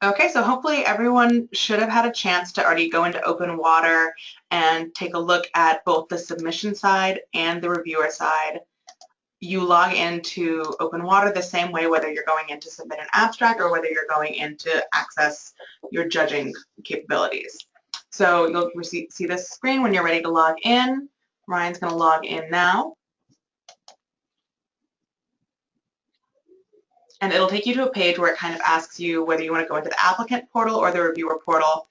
Okay, so hopefully everyone should have had a chance to already go into OpenWater and take a look at both the submission side and the reviewer side. You log into OpenWater the same way, whether you're going in to submit an abstract or whether you're going in to access your judging capabilities. So you'll see this screen when you're ready to log in. Ryan's going to log in now. And it'll take you to a page where it kind of asks you whether you want to go into the applicant portal or the reviewer portal.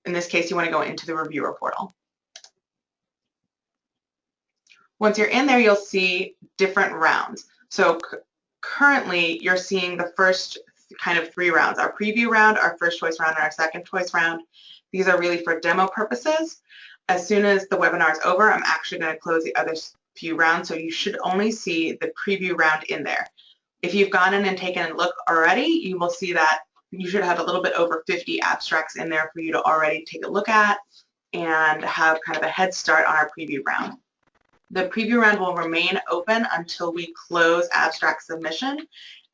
In this case, you want to go into the reviewer portal. Once you're in there, you'll see different rounds. So currently, you're seeing the first kind of 3 rounds: our preview round, our first choice round, and our second choice round. These are really for demo purposes. As soon as the webinar is over, I'm actually going to close the other few rounds, so you should only see the preview round in there. If you've gone in and taken a look already, you will see that you should have a little bit over 50 abstracts in there for you to already take a look at and have kind of a head start on our preview round. The preview round will remain open until we close abstract submission,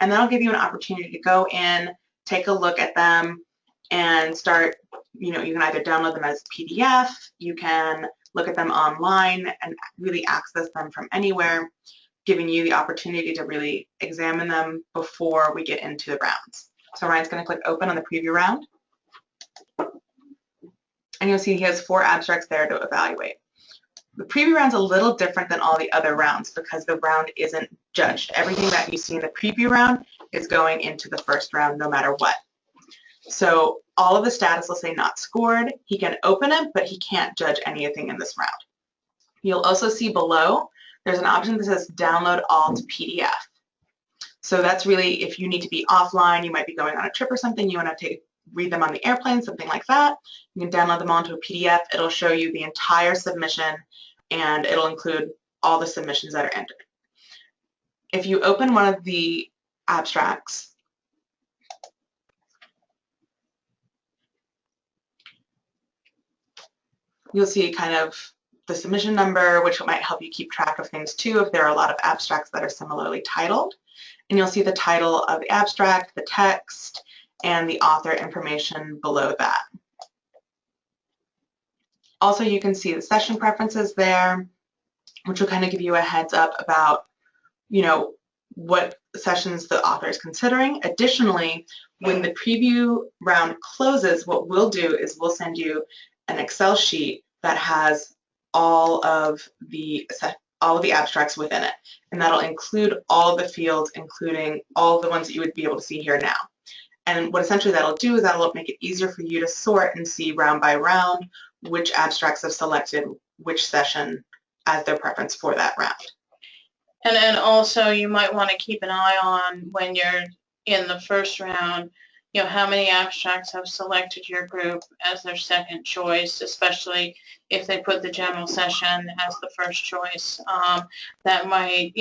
and that'll give you an opportunity to go in, take a look at them, and start, you can either download them as PDF, you can look at them online and really access them from anywhere, giving you the opportunity to really examine them before we get into the rounds. So Ryan's going to click open on the preview round, and you'll see he has 4 abstracts there to evaluate. The preview round's a little different than all the other rounds because the round isn't judged. Everything that you see in the preview round is going into the first round no matter what. So all of the status will say not scored. He can open it, but he can't judge anything in this round. You'll also see below there's an option that says download all to PDF. So that's really if you need to be offline, you might be going on a trip or something, you want to read them on the airplane, something like that. You can download them onto a PDF. It'll show you the entire submission, and it'll include all the submissions that are entered. If you open one of the abstracts, you'll see kind of the submission number, which might help you keep track of things too if there are a lot of abstracts that are similarly titled. And you'll see the title of the abstract, the text, and the author information below that. Also, you can see the session preferences there, which will kind of give you a heads up about, what sessions the author is considering. Additionally, when the preview round closes, what we'll do is we'll send you an Excel sheet that has all of the abstracts within it, and that'll include all the fields, including all of the ones that you would be able to see here now. And what essentially that'll do is that'll make it easier for you to sort and see round by round which abstracts have selected which session as their preference for that round. And then also you might want to keep an eye on when you're in the first round, how many abstracts have selected your group as their second choice, especially if they put the general session as the first choice. That might,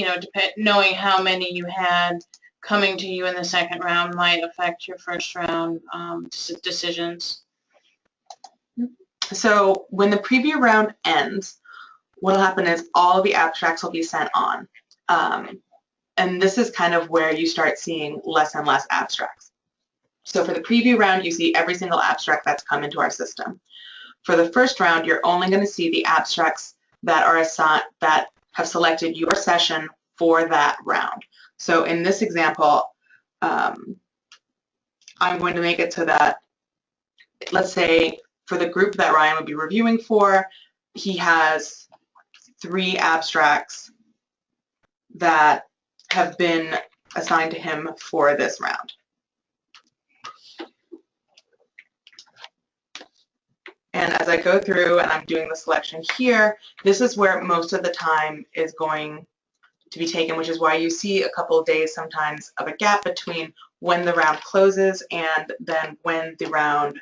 knowing how many you had coming to you in the second round might affect your first round decisions. So when the preview round ends, what will happen is all of the abstracts will be sent on. And this is kind of where you start seeing less and less abstracts. So for the preview round, you see every single abstract that's come into our system. For the first round, you're only going to see the abstracts that are assigned, that have selected your session for that round. So in this example, I'm going to make it so that, let's say, for the group that Ryan would be reviewing for, he has 3 abstracts that have been assigned to him for this round. And as I go through and I'm doing the selection here, this is where most of the time is going to be taken, which is why you see a couple of days sometimes of a gap between when the round closes and then when the round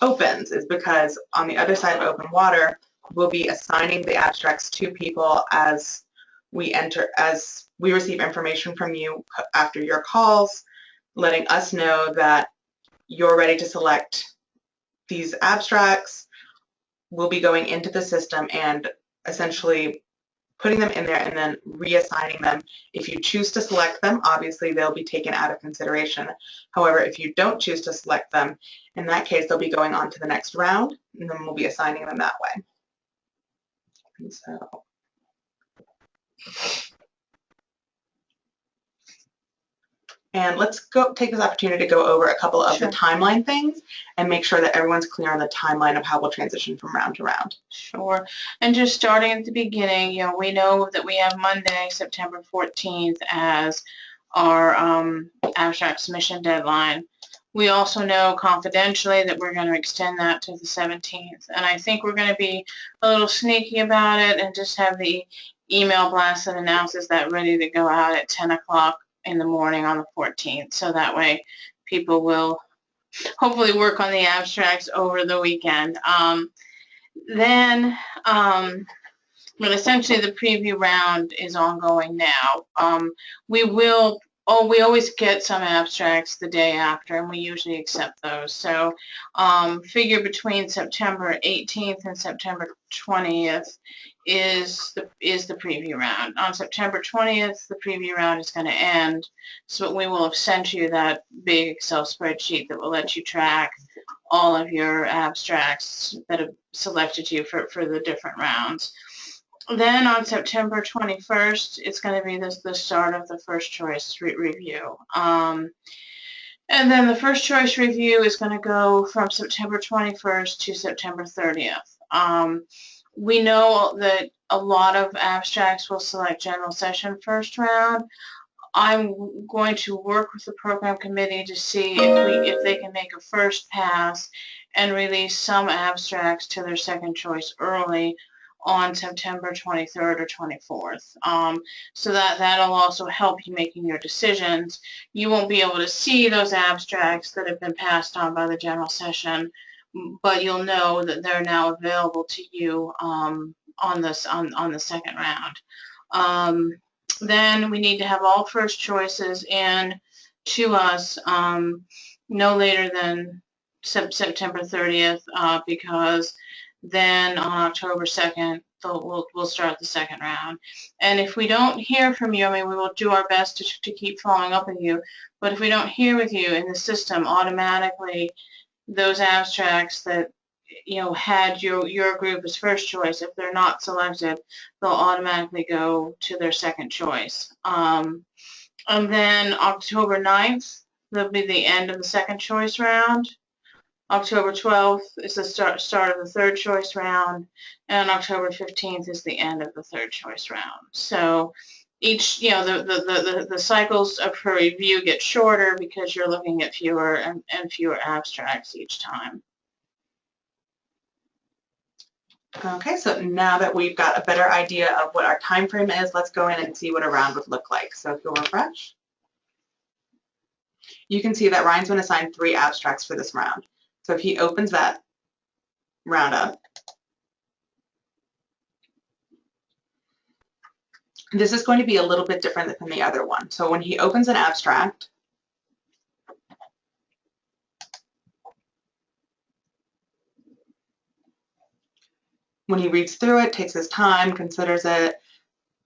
opens, is because on the other side of OpenWater, we'll be assigning the abstracts to people as we receive information from you after your calls, letting us know that you're ready to select these abstracts. Will be going into the system and essentially putting them in there and then reassigning them. If you choose to select them, obviously they'll be taken out of consideration. However, if you don't choose to select them, in that case, they'll be going on to the next round, and then we'll be assigning them that way. And so, and let's take this opportunity to go over a couple of the timeline things and make sure that everyone's clear on the timeline of how we'll transition from round to round. Sure. And just starting at the beginning, you know, we know that we have Monday, September 14th as our abstract submission deadline. We also know confidentially that we're going to extend that to the 17th. And I think we're going to be a little sneaky about it and just have the email blast that announces that ready to go out at 10 o'clock in the morning on the 14th. So that way people will hopefully work on the abstracts over the weekend. But essentially the preview round is ongoing now. We always get some abstracts the day after, and we usually accept those. So figure between September 18th and September 20th is the preview round. On September 20th, the preview round is going to end, so we will have sent you that big Excel spreadsheet that will let you track all of your abstracts that have selected you for the different rounds. Then on September 21st, it's going to be the start of the first choice review. And then the first choice review is going to go from September 21st to September 30th. We know that a lot of abstracts will select general session first round. I'm going to work with the program committee to see if they can make a first pass and release some abstracts to their second choice early on September 23rd or 24th. So that'll also help you making your decisions. You won't be able to see those abstracts that have been passed on by the general session, but you'll know that they're now available to you on the second round. Then we need to have all first choices in to us no later than September 30th because then on October 2nd, we'll start the second round. And if we don't hear from you, I mean, we will do our best to keep following up with you, but if we don't hear with you in the system, automatically those abstracts that had your group as first choice, if they're not selected, they'll automatically go to their second choice. And then October 9th, that'll be the end of the second choice round. October 12th is the start of the third choice round, and October 15th is the end of the third choice round. So each, the cycles of her review get shorter because you're looking at fewer and fewer abstracts each time. Okay, so now that we've got a better idea of what our time frame is, let's go in and see what a round would look like. So if you'll refresh, you can see that Ryan's been assigned 3 abstracts for this round. So if he opens that round up, this is going to be a little bit different than the other one. So when he opens an abstract, when he reads through it, takes his time, considers it,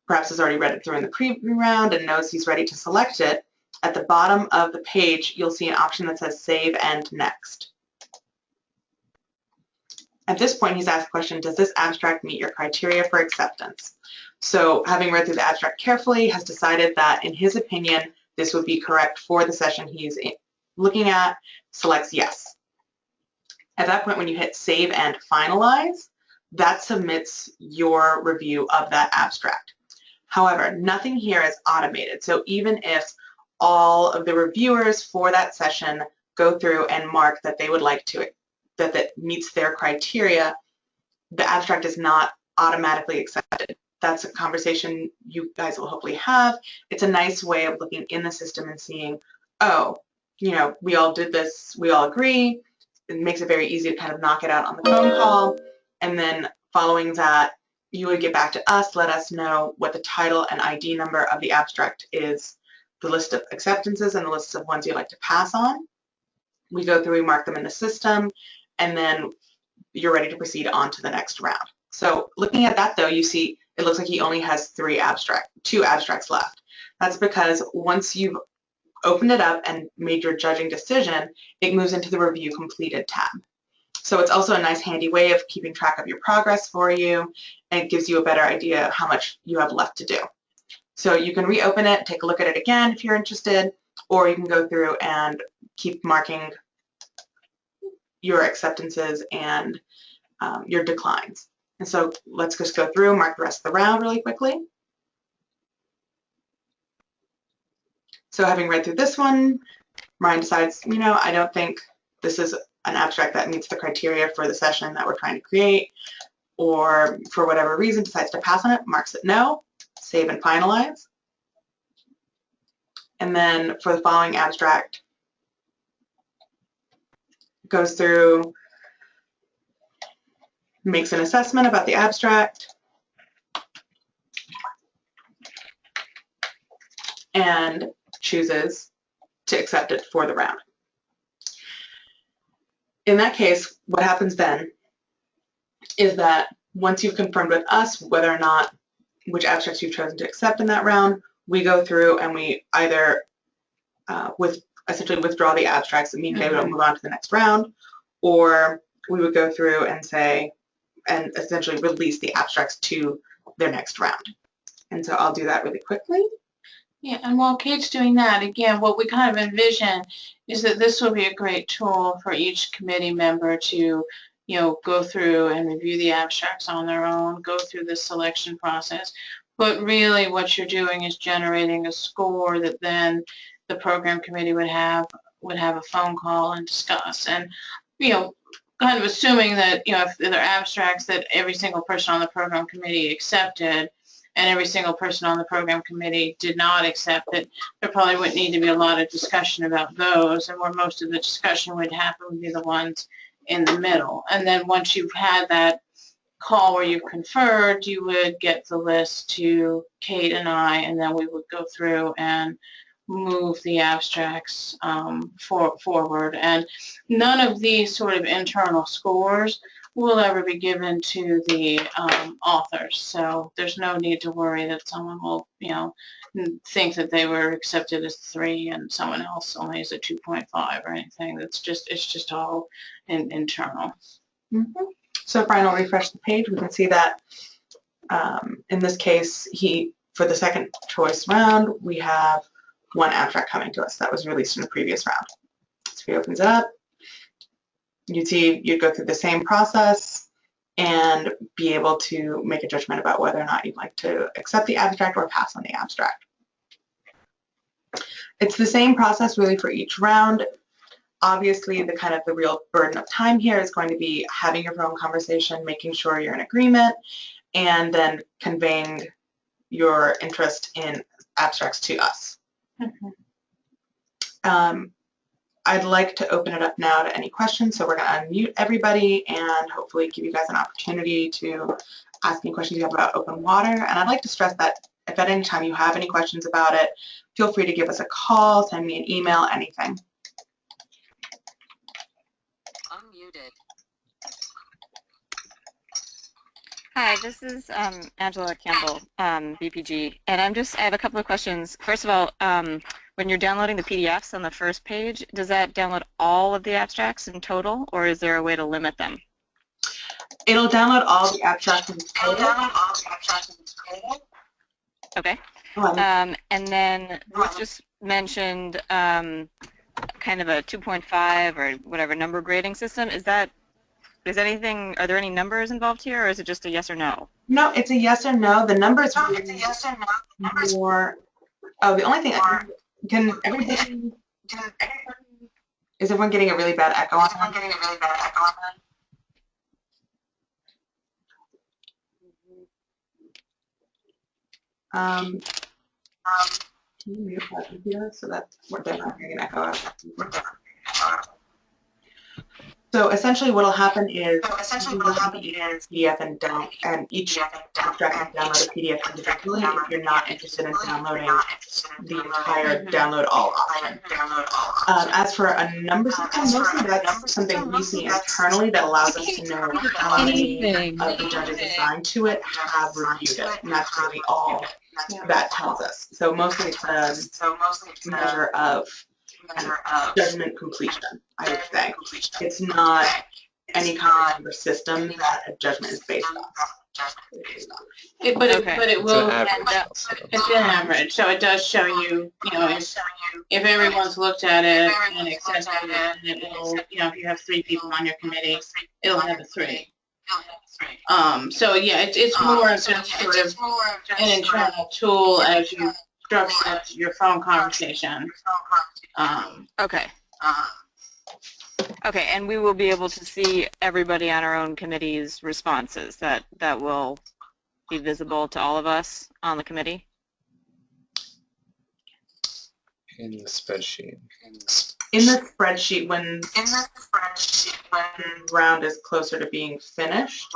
perhaps has already read it through in the preview round and knows he's ready to select it, at the bottom of the page, you'll see an option that says Save and Next. At this point, he's asked the question, does this abstract meet your criteria for acceptance? So having read through the abstract carefully, has decided that, in his opinion, this would be correct for the session he's looking at, selects yes. At that point, when you hit Save and Finalize, that submits your review of that abstract. However, nothing here is automated. So even if all of the reviewers for that session go through and mark that they would like to, that meets their criteria, the abstract is not automatically accepted. That's a conversation you guys will hopefully have. It's a nice way of looking in the system and seeing, oh, we all did this, we all agree. It makes it very easy to kind of knock it out on the phone call. And then following that, you would get back to us, let us know what the title and ID number of the abstract is, the list of acceptances and the list of ones you'd like to pass on. We go through, we mark them in the system, and then you're ready to proceed on to the next round. So looking at that though, you see it looks like he only has two abstracts left. That's because once you've opened it up and made your judging decision, it moves into the review completed tab. So it's also a nice handy way of keeping track of your progress for you, and it gives you a better idea of how much you have left to do. So you can reopen it, take a look at it again if you're interested, or you can go through and keep marking your acceptances and your declines. And so let's just go through, mark the rest of the round really quickly. So having read through this one, Ryan decides, I don't think this is an abstract that meets the criteria for the session that we're trying to create, or for whatever reason decides to pass on it, marks it no, save and finalize. And then for the following abstract, goes through, makes an assessment about the abstract, and chooses to accept it for the round. In that case, what happens then is that once you've confirmed with us whether or not which abstracts you've chosen to accept in that round, we go through and we either essentially withdraw the abstracts, meaning they don't move on to the next round, or we would go through and say, and essentially release the abstracts to their next round. And so I'll do that really quickly. Yeah, and while Kate's doing that, again, what we kind of envision is that this will be a great tool for each committee member to, go through and review the abstracts on their own, go through the selection process. But really what you're doing is generating a score that then the program committee would have a phone call and discuss. And, kind of assuming that, if there are abstracts that every single person on the program committee accepted, and every single person on the program committee did not accept it, there probably wouldn't need to be a lot of discussion about those, and where most of the discussion would happen would be the ones in the middle. And then once you've had that call where you've conferred, you would get the list to Kate and I, and then we would go through and move the abstracts forward. And none of these sort of internal scores will ever be given to the authors. So there's no need to worry that someone will, think that they were accepted as 3 and someone else only is a 2.5 or anything. It's just all internal. Mm-hmm. So if Brian will refresh the page, we can see that in this case, for the second choice round, we have 1 abstract coming to us that was released in the previous round. So if he opens it up, you'd go through the same process and be able to make a judgment about whether or not you'd like to accept the abstract or pass on the abstract. It's the same process really for each round. Obviously, the real burden of time here is going to be having your phone conversation, making sure you're in agreement, and then conveying your interest in abstracts to us. Mm-hmm. I'd like to open it up now to any questions, so we're going to unmute everybody and hopefully give you guys an opportunity to ask any questions you have about OpenWater. And I'd like to stress that if at any time you have any questions about it, feel free to give us a call, send me an email, anything. Unmuted. Hi, this is Angela Campbell, BPG, and I have a couple of questions. First of all, when you're downloading the PDFs on the first page, does that download all of the abstracts in total, or is there a way to limit them? It'll download all the abstracts in total. Okay. And then Ruth just mentioned kind of a 2.5 or whatever number grading system. Are there any numbers involved here, or is it just a yes or no? No, it's a yes or no. The numbers more. Oh, the only thing, is everyone getting a really bad echo on that? Can you mute that computer so that they're not getting an echo out? So essentially what'll happen is you will have the PDF and each abstract can download a PDF individually if you're not interested in downloading the entire download all option. As for a number system, mostly that's something we see internally that allows us to know how many of the judges assigned to it have reviewed it, and that's really all that tells us. So mostly it's a measure of judgment completion, I would say. It's not any kind of system that a judgment is based on. But Okay. it will, It's it's an average, so it does show you, if everyone's looked at it and accepted it, and it will, if you have 3 people on your committee, it'll have a 3. So yeah, it's more of just sort of an internal tool as you structure your phone conversation. Okay. Okay, and we will be able to see everybody on our own committee's responses. That will be visible to all of us on the committee? In the spreadsheet. In the spreadsheet, when round is closer to being finished.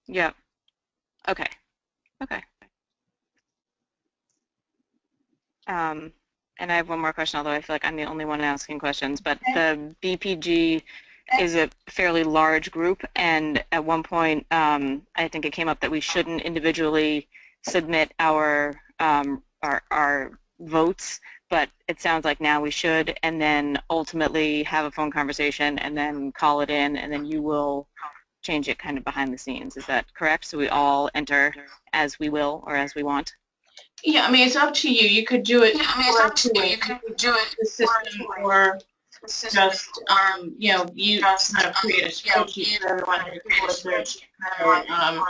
Yep. Okay. Okay. And I have one more question, although I feel like I'm the only one asking questions, but the BPG is a fairly large group, and at one point I think it came up that we shouldn't individually submit our votes, but it sounds like now we should, and then ultimately have a phone conversation and then call it in, and then you will change it kind of behind the scenes. Is that correct? So we all enter as we will or as we want? Yeah, I mean, it's up to you. You could do it. The system, or just, you kind of create a spreadsheet for everyone to record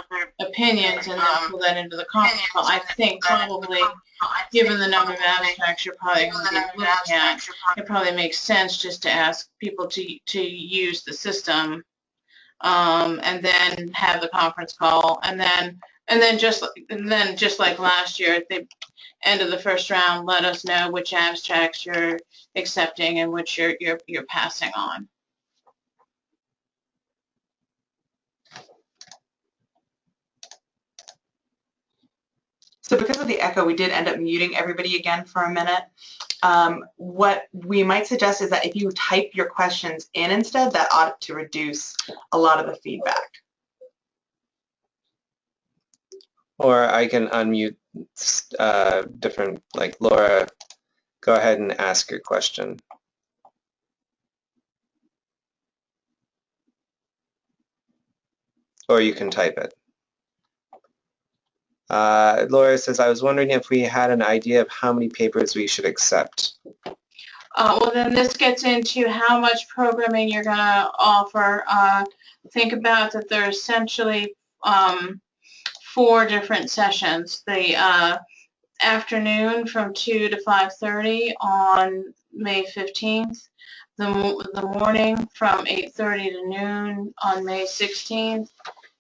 their opinions and then pull that into the conference call. I think probably, given the number of abstracts you're probably going to be looking at, it probably makes sense just to ask people to use the system, and then have the conference call, and then just like last year at the end of the first round, let us know which abstracts you're accepting and which you're passing on. So because of the echo, we did end up muting everybody again for a minute. What we might suggest is that if you type your questions in instead, that ought to reduce a lot of the feedback. Or I can unmute different, like Laura, go ahead and ask your question. Or you can type it. Laura says, I was wondering if we had an idea of how many papers we should accept. Well, then this gets into how much programming you're going to offer. Think about that there are essentially 4 different sessions. The afternoon from 2 to 5:30 on May 15th. The morning from 8:30 to noon on May 16th.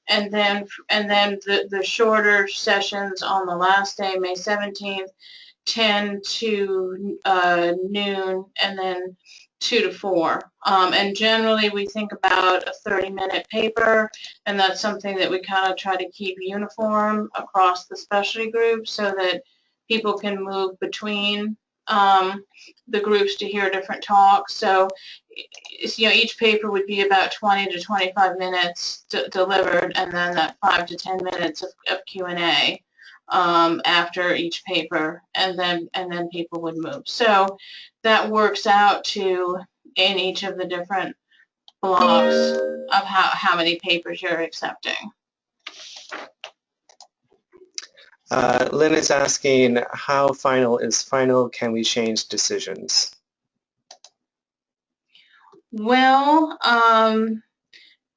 And then the shorter sessions on the last day, May 17th, 10 to noon, and then 2 to 4. And generally we think about a 30-minute paper, and that's something that we kind of try to keep uniform across the specialty groups so that people can move between the groups to hear different talks. So, each paper would be about 20 to 25 minutes delivered, and then that 5 to 10 minutes of Q&A after each paper, and then people would move. So that works out to, in each of the different blocks, of how many papers you're accepting. Lynn is asking, how final is final? Can we change decisions? Well,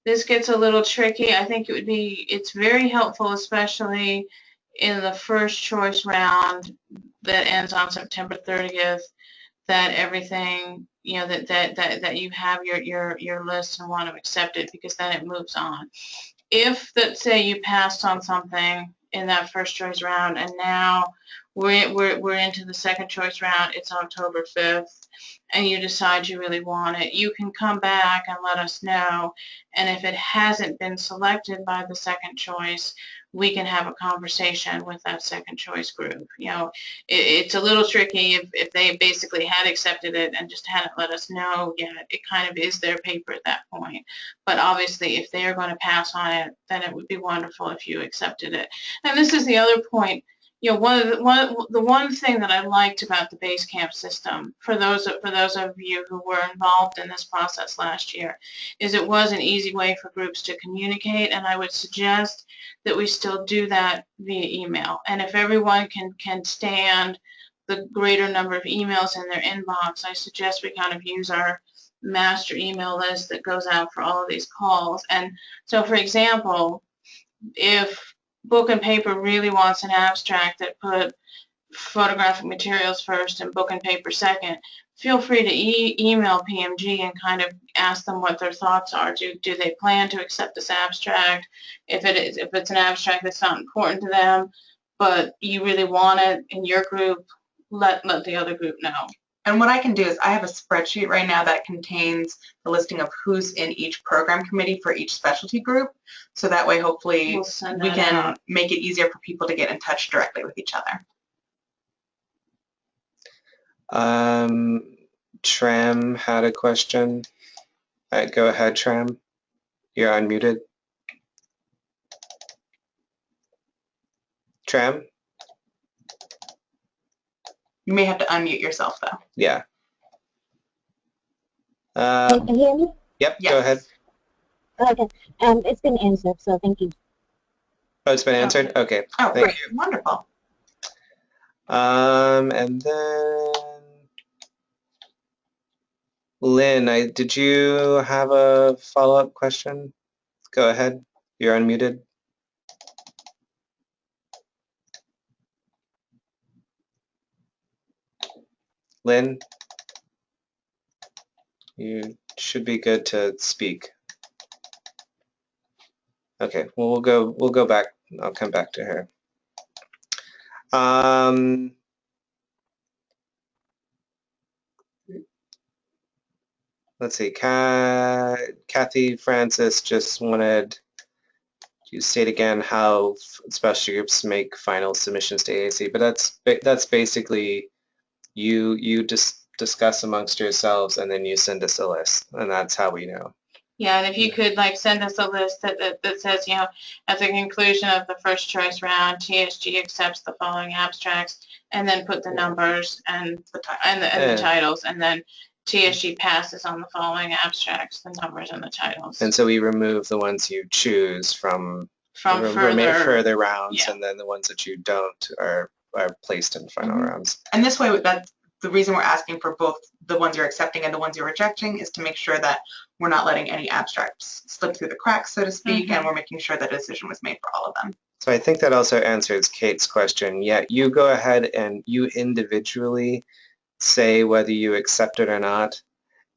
this gets a little tricky. I think it's very helpful, especially in the first choice round that ends on September 30th, that everything, that you have your list and want to accept it, because then it moves on. If, let's say, you passed on something in that first choice round and now we're into the second choice round, it's October 5th, and you decide you really want it, you can come back and let us know, and if it hasn't been selected by the second choice, we can have a conversation with that second choice group. You know, it's a little tricky if they basically had accepted it and just hadn't let us know yet. It kind of is their paper at that point. But obviously, if they're going to pass on it, then it would be wonderful if you accepted it. And this is the other point. You know, the one thing that I liked about the base camp system, for those of you who were involved in this process last year, is it was an easy way for groups to communicate, and I would suggest that we still do that via email. And if everyone can stand the greater number of emails in their inbox, I suggest we kind of use our master email list that goes out for all of these calls. And so, for example, if Book and Paper really wants an abstract that put photographic materials first and Book and Paper second, feel free to email PMG and kind of ask them what their thoughts are. Do they plan to accept this abstract? If it's an abstract that's not important to them, but you really want it in your group, let the other group know. And what I can do is I have a spreadsheet right now that contains the listing of who's in each program committee for each specialty group. So that way, hopefully, we can make it easier for people to get in touch directly with each other. Tram had a question. All right, go ahead, Tram. You're unmuted. Tram? You may have to unmute yourself, though. Yeah. Can you hear me? Yep, Yes. Go ahead. Okay. It's been answered, so thank you. Oh, it's been answered? Okay. Oh, Thank great. you. Wonderful. And then Lynn, did you have a follow-up question? Go ahead. You're unmuted. Lynn, you should be good to speak. Okay, well we'll go back. I'll come back to her. Let's see. Kathy Francis just wanted to state again how specialty groups make final submissions to AAC, but that's basically you just discuss amongst yourselves and then you send us a list, and that's how we know. Yeah, and if you could like send us a list that says, you know, at the conclusion of the first choice round, TSG accepts the following abstracts, and then put the numbers and the titles, and then TSG passes on the following abstracts, the numbers and the titles. And so we remove the ones you choose from further rounds, yeah. And then the ones that you don't are placed in final rounds. And this way, that's the reason we're asking for both the ones you're accepting and the ones you're rejecting, is to make sure that we're not letting any abstracts slip through the cracks, so to speak, and we're making sure that a decision was made for all of them. So I think that also answers Kate's question. Yeah, you go ahead and you individually say whether you accept it or not,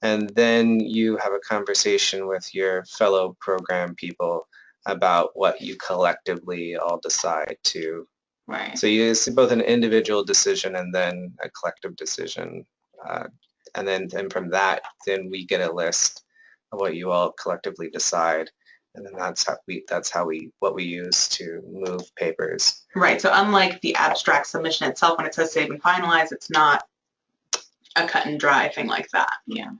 and then you have a conversation with your fellow program people about what you collectively all decide to. Right. So you see both an individual decision and then a collective decision, and then from that, then we get a list of what you all collectively decide, and then that's what we use to move papers. Right. So unlike the abstract submission itself, when it says save and finalize, it's not a cut and dry thing like that. Yeah.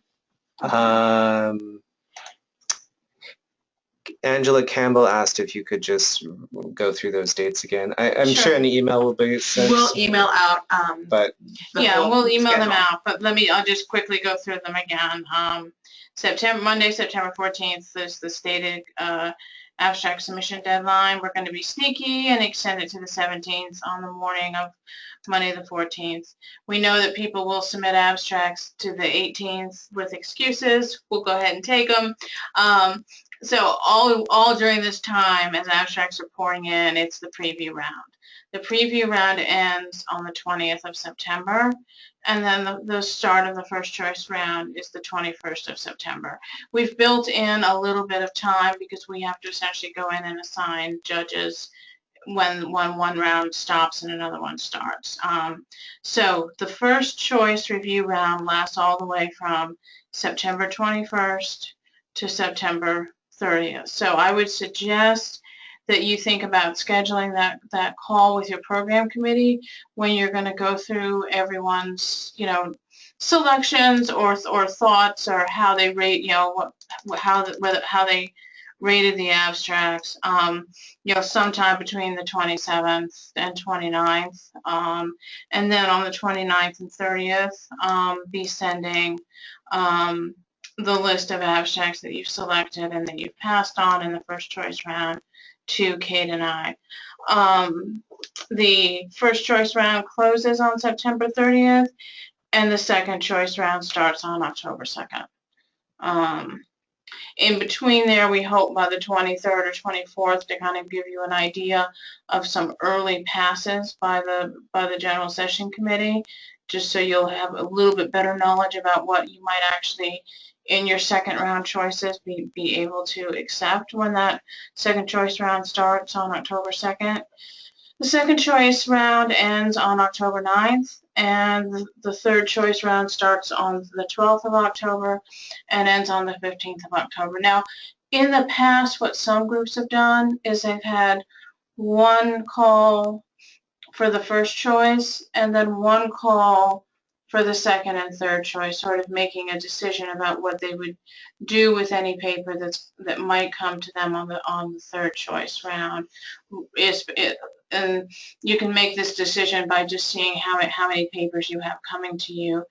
Angela Campbell asked if you could just go through those dates again. I'm sure an email will be sent. We'll email out. But yeah, we'll email them out. But I'll just quickly go through them again. Monday, September 14th is the stated abstract submission deadline. We're going to be sneaky and extend it to the 17th on the morning of Monday the 14th. We know that people will submit abstracts to the 18th with excuses. We'll go ahead and take them. So all during this time, as abstracts are pouring in, it's the preview round. The preview round ends on the 20th of September, and then the start of the first choice round is the 21st of September. We've built in a little bit of time because we have to essentially go in and assign judges when one round stops and another one starts. So the first choice review round lasts all the way from September 21st to September 30th. So I would suggest that you think about scheduling that call with your program committee when you're going to go through everyone's, selections or thoughts or how they rate, how they rated the abstracts, sometime between the 27th and 29th. And then on the 29th and 30th, be sending the list of abstracts that you've selected and that you've passed on in the first choice round to Kate and I. The first choice round closes on September 30th, and the second choice round starts on October 2nd. In between there, we hope by the 23rd or 24th to kind of give you an idea of some early passes by the General Session Committee, just so you'll have a little bit better knowledge about what you might actually, in your second round choices, be able to accept when that second choice round starts on October 2nd. The second choice round ends on October 9th, and the third choice round starts on the 12th of October and ends on the 15th of October. Now, in the past, what some groups have done is they've had one call for the first choice and then one call for the second and third choice, sort of making a decision about what they would do with any paper that might come to them on the third choice round. And you can make this decision by just seeing how many papers you have coming to you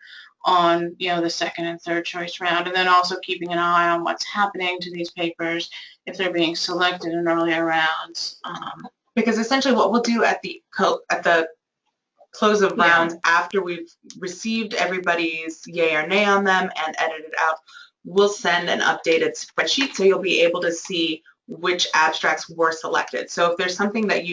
on the second and third choice round, and then also keeping an eye on what's happening to these papers if they're being selected in earlier rounds. Because essentially what we'll do at the close of rounds, after we've received everybody's yay or nay on them and edited out, we'll send an updated spreadsheet so you'll be able to see which abstracts were selected. So if there's something that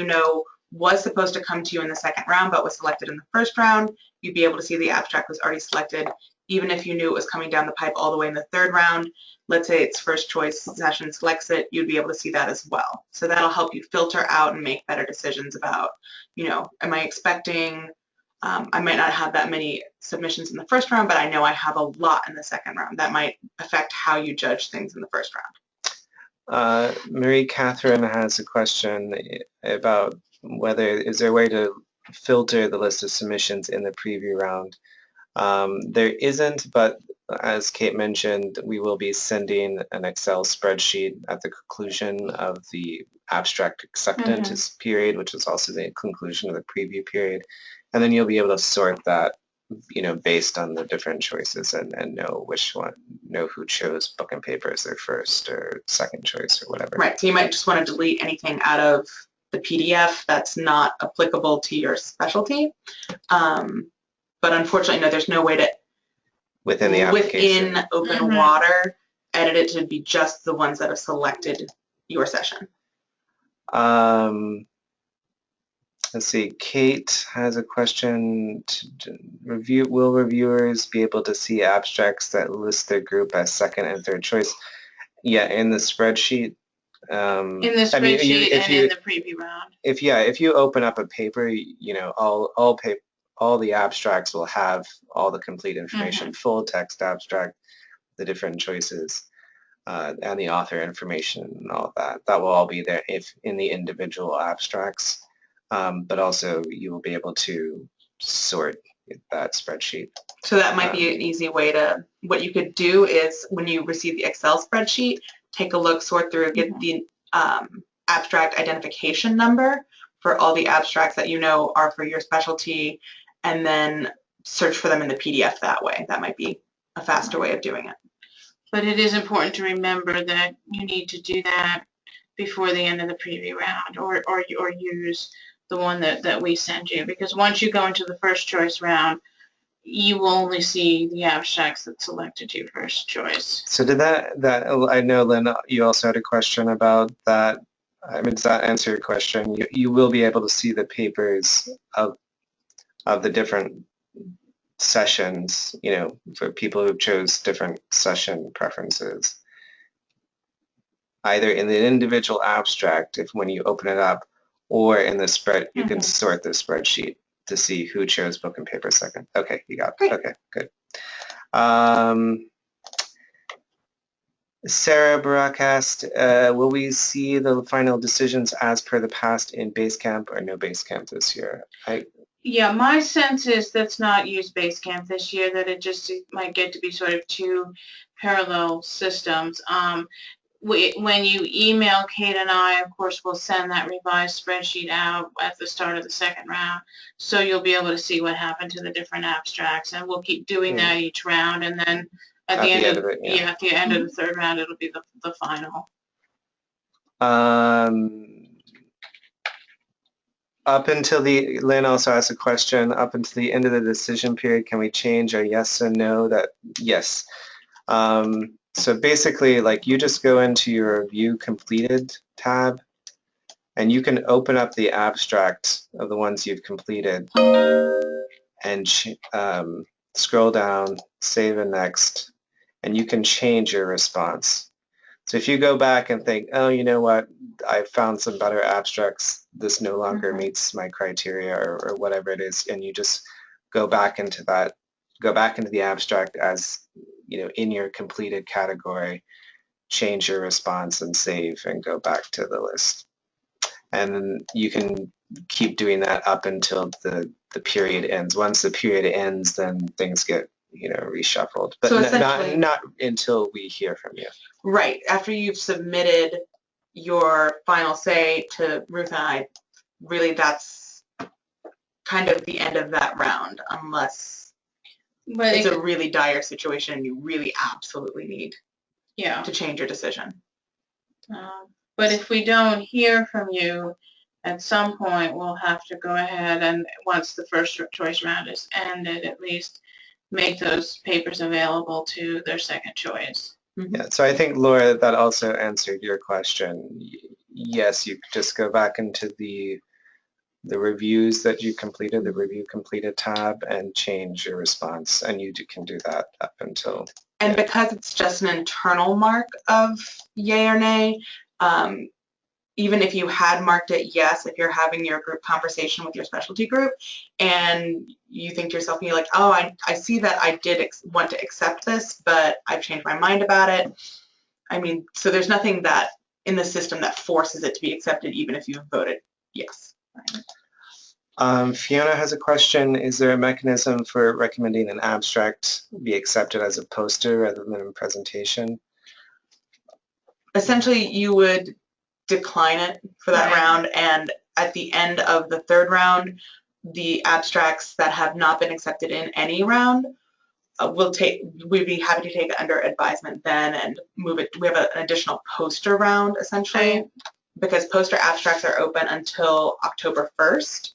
was supposed to come to you in the second round but was selected in the first round, you'd be able to see the abstract was already selected. Even if you knew it was coming down the pipe all the way in the third round, let's say it's first choice session selects it, you'd be able to see that as well. So that'll help you filter out and make better decisions about, am I expecting, I might not have that many submissions in the first round, but I know I have a lot in the second round. That might affect how you judge things in the first round. Marie Catherine has a question about is there a way to filter the list of submissions in the preview round? There isn't, but as Kate mentioned, we will be sending an Excel spreadsheet at the conclusion of the abstract acceptance period, which is also the conclusion of the preview period. And then you'll be able to sort that, based on the different choices and know who chose book and paper as their first or second choice or whatever. Right, so you might just want to delete anything out of the PDF that's not applicable to your specialty. But unfortunately, no, there's no way to, within the application, within OpenWater, edit it to be just the ones that have selected your session. Let's see, Kate has a question. Will reviewers be able to see abstracts that list their group as second and third choice? Yeah, in the spreadsheet. In the spreadsheet and in the preview round. If you open up a paper, all the abstracts will have all the complete information, full text abstract, the different choices, and the author information and all of that. That will all be there in the individual abstracts. But also you will be able to sort that spreadsheet. So that might be an easy way to, what you could do is when you receive the Excel spreadsheet, take a look, sort through, get the abstract identification number for all the abstracts that are for your specialty, and then search for them in the PDF that way. That might be a faster way of doing it. But it is important to remember that you need to do that before the end of the preview round, or use the one that we send you, because once you go into the first choice round, you will only see the abstracts that selected you first choice. So did that I know, Lynn, you also had a question about that. I mean, does that answer your question? You will be able to see the papers of the different sessions, for people who chose different session preferences, either in the individual abstract, when you open it up, or in the spread, you can sort the spreadsheet to see who chose book and paper second. Okay, you got it. Great. Okay, good. Sarah Barak asked, will we see the final decisions as per the past in Basecamp or no Basecamp this year? Yeah, my sense is let's not use Basecamp this year, that it might get to be sort of two parallel systems. When you email Kate and I, of course, we'll send that revised spreadsheet out at the start of the second round. So you'll be able to see what happened to the different abstracts, and we'll keep doing that each round. And then at the end of it, at the end of the third round, it'll be the final. Up until Lynn also asked a question, up until the end of the decision period, can we change our yes and no? That yes. So basically, like, you just go into your View Completed tab, and you can open up the abstract of the ones you've completed, and scroll down, save and next, and you can change your response. So if you go back and think, oh, you know what, I found some better abstracts, this no longer meets my criteria, or whatever it is, and you just go back into the abstract as, you know, in your completed category, change your response and save and go back to the list. And then you can keep doing that up until the period ends. Once the period ends, then things get, you know, reshuffled. But So not until we hear from you. Right. After you've submitted your final say to Ruth and I, really that's kind of the end of that round, unless it's a really dire situation and you really absolutely need to change your decision. But if we don't hear from you, at some point we'll have to go ahead and, once the first choice round is ended, at least make those papers available to their second choice. Yeah, so I think, Laura, that also answered your question. Yes, you just go back into the reviews that you completed, the Review Completed tab, and change your response, and you can do that up until... And because it's just an internal mark of yay or nay, even if you had marked it yes, if you're having your group conversation with your specialty group and you think to yourself, and you're like, oh, I see that I did want to accept this, but I've changed my mind about it. I mean, so there's nothing that in the system that forces it to be accepted, even if you voted yes. Fiona has a question. Is there a mechanism for recommending an abstract be accepted as a poster rather than a presentation? Essentially, you would decline it for that round, and at the end of the third round, the abstracts that have not been accepted in any round, we'd be happy to take it under advisement then and move it. We have an additional poster round, essentially, because poster abstracts are open until October 1st.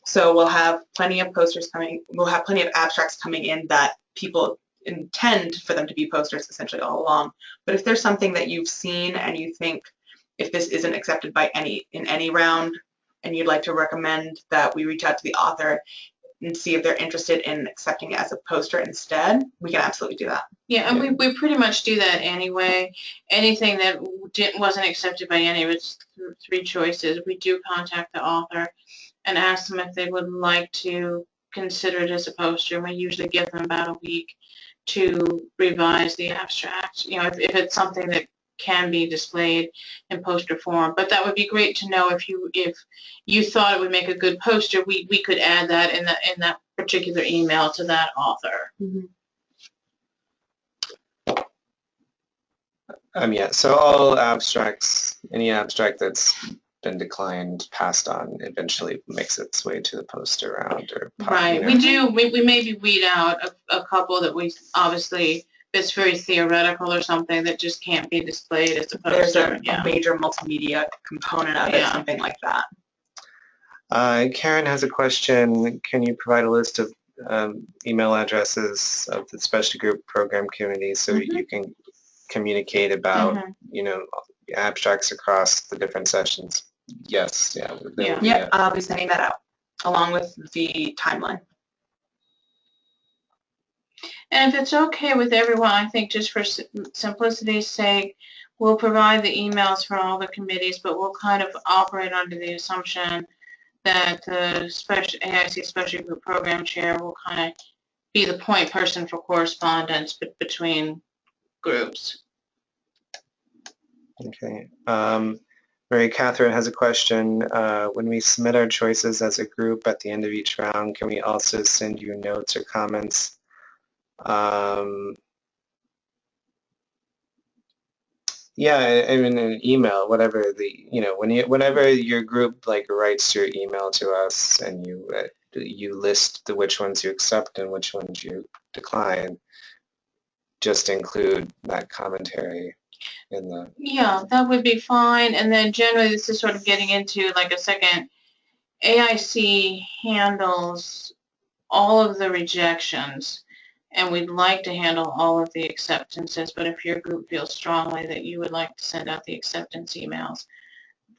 So we'll have plenty of posters coming, we'll have plenty of abstracts coming in that people intend for them to be posters essentially all along. But if there's something that you've seen and you think, if this isn't accepted by in any round, and you'd like to recommend that we reach out to the author and see if they're interested in accepting it as a poster instead, we can absolutely do that. Yeah, and we pretty much do that anyway. Anything that wasn't accepted by any of its three choices, we do contact the author and ask them if they would like to consider it as a poster. We usually give them about a week to revise the abstract, you know, if it's something that can be displayed in poster form. But that would be great to know if you thought it would make a good poster, we could add that in that particular email to that author. Yeah, so all abstracts, any abstract that's been declined, passed on, eventually makes its way to the poster round. Right, you know. We maybe weed out a couple that we obviously, it's very theoretical or something that just can't be displayed as a poster. There's a major multimedia component of it, something like that. Karen has a question. Can you provide a list of email addresses of the specialty group program community so you can communicate about, you know, abstracts across the different sessions? Yes, I'll be sending that out along with the timeline. And if it's okay with everyone, I think just for simplicity's sake, we'll provide the emails for all the committees, but we'll kind of operate under the assumption that the AIC Special Group Program Chair will kind of be the point person for correspondence between groups. Okay. Mary Catherine has a question. When we submit our choices as a group at the end of each round, can we also send you notes or comments? Yeah, I mean, an email, whatever whenever your group like writes your email to us and you list which ones you accept and which ones you decline, just include that commentary in the. Yeah, that would be fine. And then generally, this is sort of getting into like a second. AIC handles all of the rejections, and we'd like to handle all of the acceptances, but if your group feels strongly that you would like to send out the acceptance emails,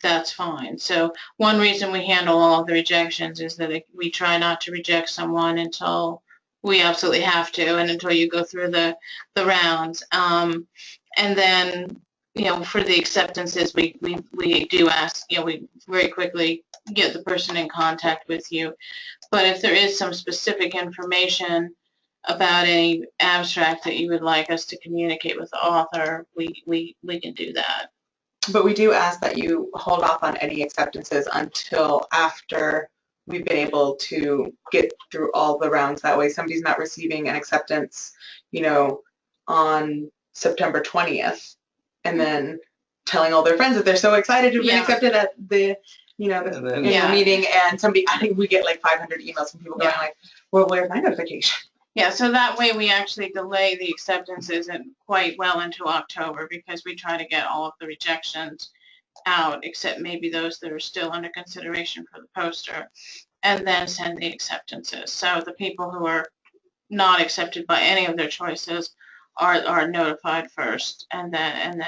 that's fine. So one reason we handle all of the rejections is that we try not to reject someone until we absolutely have to, and until you go through the rounds. And then, for the acceptances, we do ask, we very quickly get the person in contact with you. But if there is some specific information about any abstract that you would like us to communicate with the author, we can do that. But we do ask that you hold off on any acceptances until after we've been able to get through all the rounds. That way somebody's not receiving an acceptance, on September 20th and then telling all their friends that they're so excited to have been accepted at the annual meeting, and I think we get like 500 emails from people going like, well, where's my notification? Yeah, so that way we actually delay the acceptances quite well into October, because we try to get all of the rejections out, except maybe those that are still under consideration for the poster, and then send the acceptances. So the people who are not accepted by any of their choices are notified first, and then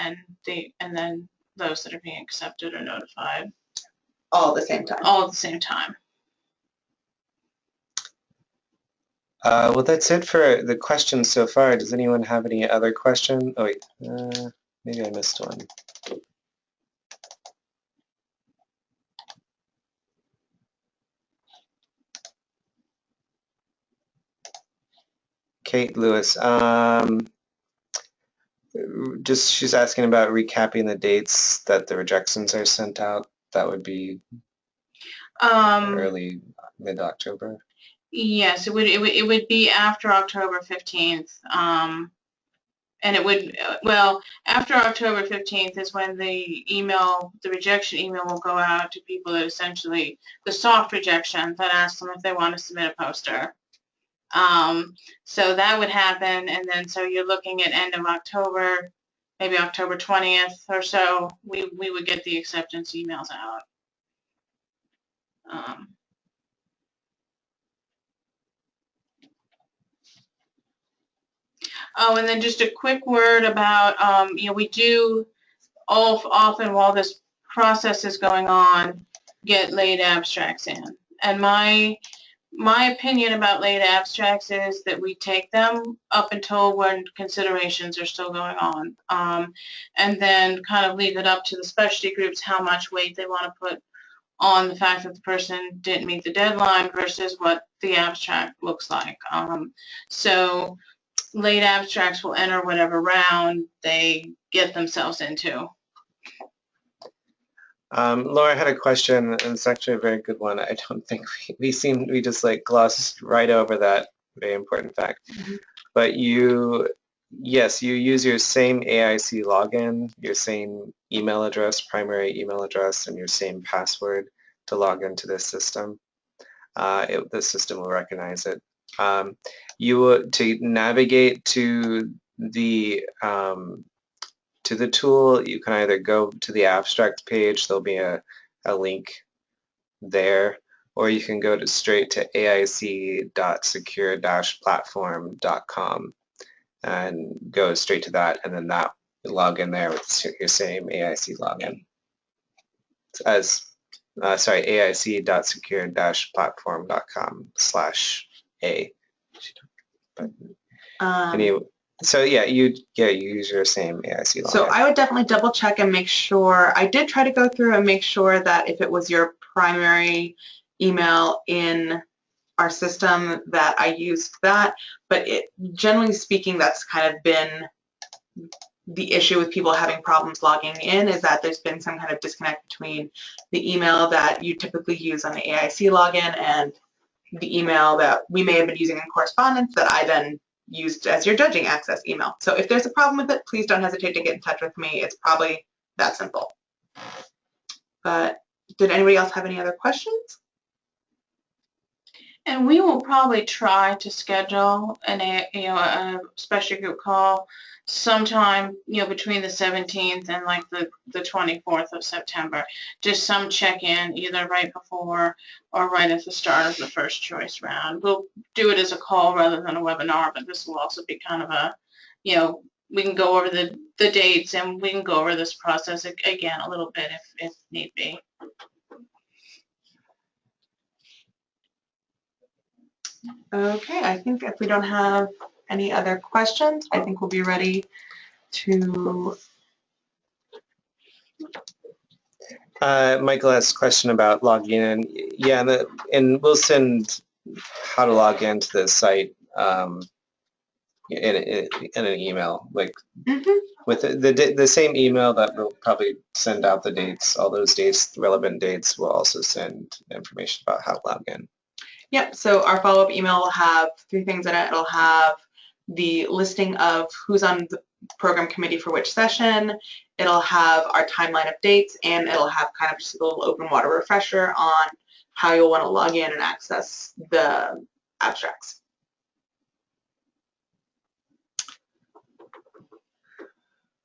those that are being accepted are notified all at the same time. All at the same time. Well, that's it for the questions so far. Does anyone have any other question? Oh, wait, maybe I missed one. Kate Lewis, she's asking about recapping the dates that the rejections are sent out. That would be early, mid-October. Yes, it would be after October 15th. And it would, after October 15th is when the rejection email will go out to people that essentially, the soft rejection that asks them if they want to submit a poster. So that would happen, and then so you're looking at end of October, maybe October 20th or so, we would get the acceptance emails out. Oh, and then just a quick word about, we do often, while this process is going on, get late abstracts in. And my opinion about late abstracts is that we take them up until when considerations are still going on, and then kind of leave it up to the specialty groups how much weight they want to put on the fact that the person didn't meet the deadline versus what the abstract looks like. So late abstracts will enter whatever round they get themselves into. Laura had a question, and it's actually a very good one. I don't think we just like glossed right over that very important fact. Mm-hmm. But yes, you use your same AIC login, your same email address, primary email address, and your same password to log into this system. The system will recognize it. To navigate to the tool, you can either go to the abstract page, there'll be a link there, or you can go straight to aic.secure-platform.com and go straight to that, and then that log in there with your same AIC login. aic.secure-platform.com/a. So yeah, you use your same AIC login. So I would definitely double check and make sure. I did try to go through and make sure that if it was your primary email in our system that I used that, but generally speaking, that's kind of been the issue with people having problems logging in, is that there's been some kind of disconnect between the email that you typically use on the AIC login and the email that we may have been using in correspondence that I then used as your judging access email. So if there's a problem with it, please don't hesitate to get in touch with me. It's probably that simple. But did anybody else have any other questions? And we will probably try to schedule a special group call sometime, between the 17th and like the 24th of September. Just some check-in either right before or right at the start of the first choice round. We'll do it as a call rather than a webinar, but this will also be kind of a, we can go over the dates and we can go over this process again a little bit if need be. Okay, I think if we don't have any other questions, I think we'll be ready to. Michael asked a question about logging in. Yeah, and we'll send how to log into the site in an email, like with the same email that will probably send out the dates, all those dates, the relevant dates. We'll also send information about how to log in. Yep, so our follow-up email will have 3 things in it. It'll have the listing of who's on the program committee for which session. It'll have our timeline of dates, and it'll have kind of just a little OpenWater refresher on how you'll want to log in and access the abstracts.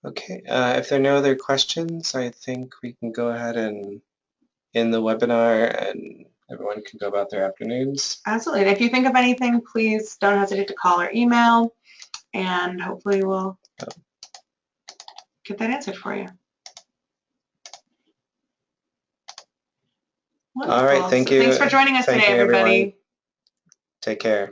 Okay, if there are no other questions, I think we can go ahead and end the webinar and everyone can go about their afternoons. Absolutely. And if you think of anything, please don't hesitate to call or email, and hopefully we'll get that answered for you. Wonderful. All right, thank you. Thanks for joining us today, everybody. Take care.